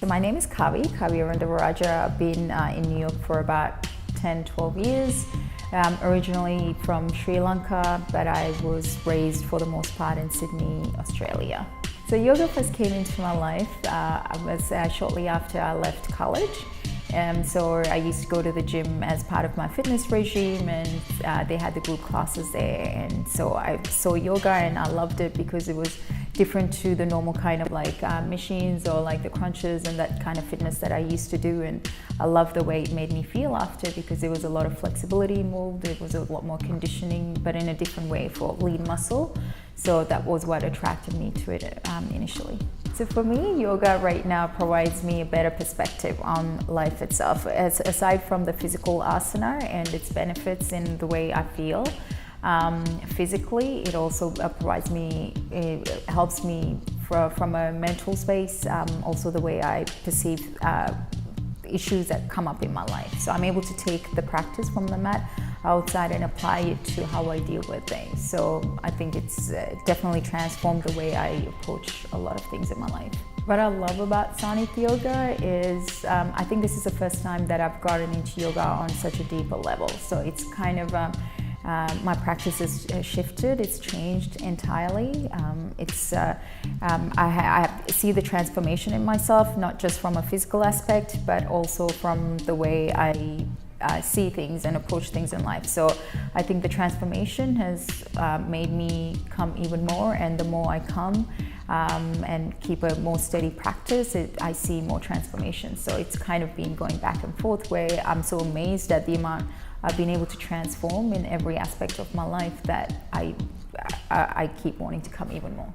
So my name is Kavi Arundavaraja. I've been in New York for about 10-12 years. Originally from Sri Lanka, but I was raised for the most part in Sydney, Australia. So yoga first came into my life shortly after I left college. So I used to go to the gym as part of my fitness regime, and they had the group classes there. And so I saw yoga and I loved it because it was different to the normal kind of machines or like the crunches and that kind of fitness that I used to do. And I loved the way it made me feel after, because there was a lot of flexibility involved. It was a lot more conditioning, but in a different way for lean muscle. So that was what attracted me to it initially. So for me, yoga right now provides me a better perspective on life itself. Aside from the physical asana and its benefits in the way I feel, physically, it also it helps me from a mental space, also the way I perceive issues that come up in my life. So I'm able to take the practice from the mat outside and apply it to how I deal with things. So I think it's definitely transformed the way I approach a lot of things in my life. What I love about Sonic Yoga is I think this is the first time that I've gotten into yoga on such a deeper level. So it's kind of my practice has shifted, it's changed entirely. I see the transformation in myself, not just from a physical aspect, but also from the way I see things and approach things in life. So I think the transformation has made me come even more, and the more I come and keep a more steady practice, I see more transformation. So it's kind of been going back and forth, where I'm so amazed at the amount I've been able to transform in every aspect of my life that I keep wanting to come even more.